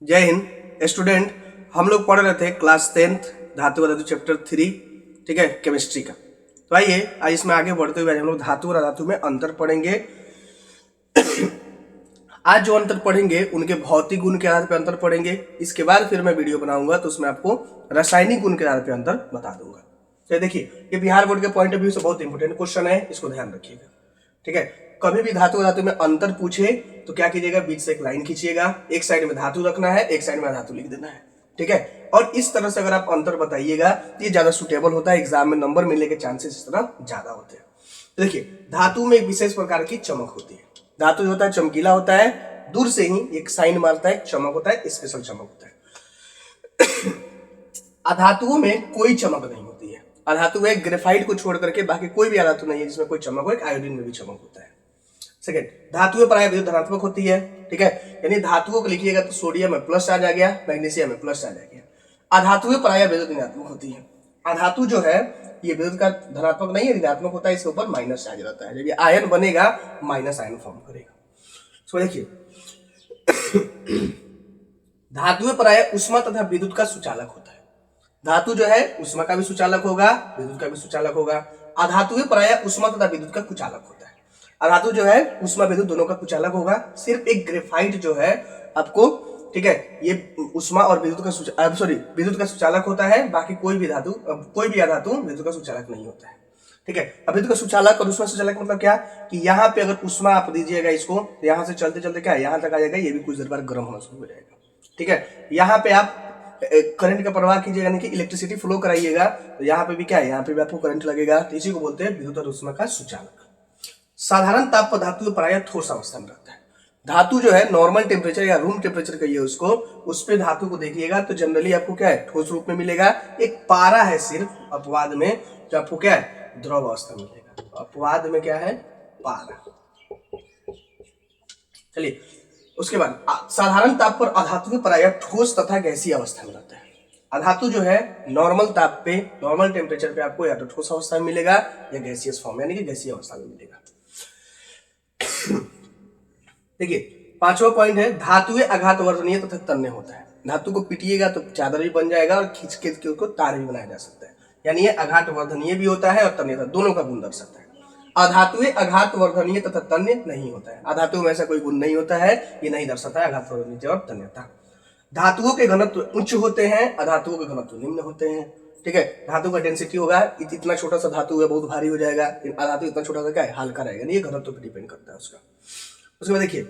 जय हिंद स्टूडेंट। हम लोग पढ़ रहे थे क्लास 10th धातु धातु चैप्टर 3, ठीक है, केमिस्ट्री का। तो आइए आज इसमें आगे बढ़ते हुए हम लोग धातु और अधातु में अंतर पढ़ेंगे। आज जो अंतर पढ़ेंगे उनके भौतिक गुण के आधार पर अंतर पढ़ेंगे। इसके बाद फिर मैं वीडियो बनाऊंगा तो उसमें आपको रासायनिक गुण के आधार पर अंतर बता दूंगा। तो देखिए, ये बिहार बोर्ड के पॉइंट ऑफ व्यू से बहुत इंपॉर्टेंट क्वेश्चन है, इसको ध्यान रखिएगा, ठीक है। कभी भी धातु धातु में अंतर पूछे तो क्या कीजिएगा, बीच से एक लाइन खींचिएगा, एक साइड में धातु रखना है, एक साइड में धातु लिख देना है, ठीक है। और इस तरह से अगर आप अंतर बताइएगा तो ये ज्यादा सुटेबल होता है, एग्जाम में नंबर मिलने के चांसेस इस तरह ज्यादा होते हैं। तो देखिए, धातु में एक विशेष प्रकार की चमक होती है। धातु जो होता है चमकीला होता है, दूर से ही एक साइन मारता है, चमक होता है, स्पेशल चमक होता है। अधातुओं में कोई चमक नहीं होती है। अधातु में ग्रेफाइट को छोड़ करके बाकी कोई भी अधातु नहीं है जिसमें कोई चमक हो। एक आयोडीन में भी चमक होता है। सेकेंड, धातुएं प्रायः विद्युत धनात्मक होती है, ठीक है। यानी धातुओं को लिखिएगा तो सोडियम में प्लस चार्ज आ गया, मैग्नीशियम में प्लस चार्ज आ गया। अधातुएं प्रायः विद्युत ऋणात्मक होती है। अधातु जो है ये विद्युत का धनात्मक नहीं है, ऋणात्मक होता है, इसके ऊपर माइनस चार्ज रहता है। जब ये आयन बनेगा माइनस आयन फॉर्म करेगा। सो देखिए, धातुएं प्रायः उष्मा तथा विद्युत का सुचालक होता है। धातु जो है उष्मा का भी सुचालक होगा, विद्युत का भी सुचालक होगा। अधातुएं प्रायः उष्मा तथा विद्युत का कुचालक होता है। अधातु जो है उष्मा विद्युत दोनों का कुचालक होगा। सिर्फ एक ग्रेफाइट जो है आपको, ठीक है, ये उष्मा और विद्युत का विद्युत का सुचालक होता है। बाकी कोई भी अधातु विद्युत का सुचालक नहीं होता है, ठीक है। अब विद्युत का सुचालक और उष्मा सुचालक मतलब क्या कि यहाँ पे अगर उष्मा आप दीजिएगा इसको तो यहाँ से चलते चलते क्या यहाँ तक आ जाएगा, ये भी कुछ देर बाद गर्म होना शुरू हो जाएगा, ठीक है। यहाँ पे आप करंट का प्रवाह कीजिएगा, यानी कि इलेक्ट्रिसिटी फ्लो कराइएगा, तो यहाँ पे भी क्या है, यहाँ पे भी आपको करंट लगेगा। तो इसी को बोलते हैं विद्युत और उष्मा का सुचालक। साधारण ताप पर धातु प्रायः ठोस अवस्था में रहता है। धातु जो है नॉर्मल टेम्परेचर या रूम टेम्परेचर कहिए उसको, उस पे धातु को देखिएगा तो जनरली आपको क्या है, ठोस रूप में मिलेगा। एक पारा है सिर्फ अपवाद में जो आपको क्या है, द्रव अवस्था में मिलेगा। अपवाद में क्या है, पारा। चलिए, उसके बाद साधारण ताप पर अधातु प्रायः ठोस तथा गैसीय अवस्था में रहता है। अधातु जो है नॉर्मल ताप पे, नॉर्मल टेम्परेचर पे आपको या तो ठोस अवस्था में मिलेगा या गैसियस फॉर्म यानी कि गैसीय अवस्था में मिलेगा। देखिए, पांचवा पॉइंट है, धातुएं आघातवर्धनीय तथा तन्य होता है। धातु को पीटिएगा तो चादर भी बन जाएगा और खींच के उसको तार भी बनाया जा सकता है। यानी ये आघातवर्धनीय भी होता है और तन्य, दोनों का गुण दर्शाता है। अधातुएं आघातवर्धनीय तथा तन्य नहीं होता है। अधातुओं में ऐसा कोई गुण नहीं होता है, ये नहीं दर्शाता है आघातवर्धनीय और तन्यता। धातुओं के घनत्व उच्च होते हैं, अधातुओं के घनत्व निम्न होते हैं, ठीक है। धातु का डेंसिटी होगा, इतना छोटा सा धातु है बहुत भारी हो जाएगा, अधातु इतना छोटा सा क्या है, हल्का रहेगा। ये घनत्व पर डिपेंड करता है उसका। उसके बाद देखिए,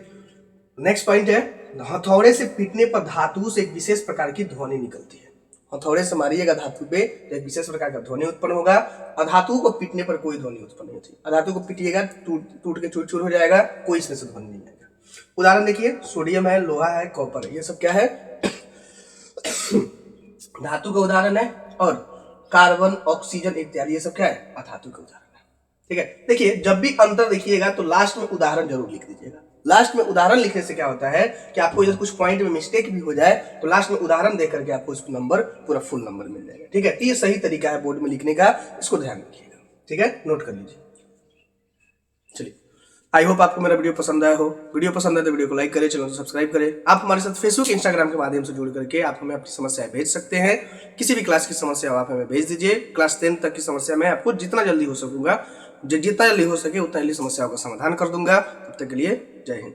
नेक्स्ट पॉइंट है, हथौड़े से पीटने पर धातु से एक विशेष प्रकार की ध्वनि निकलती है। हथौड़े से मारिएगा धातु पे तो एक विशेष प्रकार का ध्वनि उत्पन्न होगा। अधातु को पीटने पर कोई ध्वनि उत्पन्न नहीं होती। अधातु को पीटिएगा टूट के चूर-चूर हो जाएगा, कोई इसमें से ध्वनि नहीं आएगा। उदाहरण देखिए, सोडियम है, लोहा है, कॉपर है, ये सब क्या है, धातु का उदाहरण है। और कार्बन, ऑक्सीजन इत्यादि ये सब क्या है, अधातु का उदाहरण है, ठीक है। देखिए, जब भी अंतर देखिएगा तो लास्ट में उदाहरण जरूर लिख दीजिएगा। लास्ट में उदाहरण लिखने से क्या होता है कि आपको यदि कुछ पॉइंट में मिस्टेक भी हो जाए तो लास्ट में उदाहरण देकर के आपको उस नंबर पूरा फुल नंबर मिल जाएगा, ठीक है। ये सही तरीका है बोर्ड में लिखने का, इसको ध्यान रखिएगा, ठीक है, नोट कर लीजिए। चलिए, आई होप आपको मेरा वीडियो पसंद आया हो। वीडियो पसंद आए तो वीडियो को लाइक करें, चैनल को सब्सक्राइब करें। आप हमारे साथ फेसबुक, इंस्टाग्राम के माध्यम से जुड़ करके आप हमें अपनी समस्याएं भेज सकते हैं। किसी भी क्लास की समस्या आप हमें भेज दीजिए। क्लास 10 तक की समस्या मैं आपको जितना जल्दी हो सके उतना जल्दी समस्याओं का समाधान कर दूंगा। तब तक के लिए जय हिंद।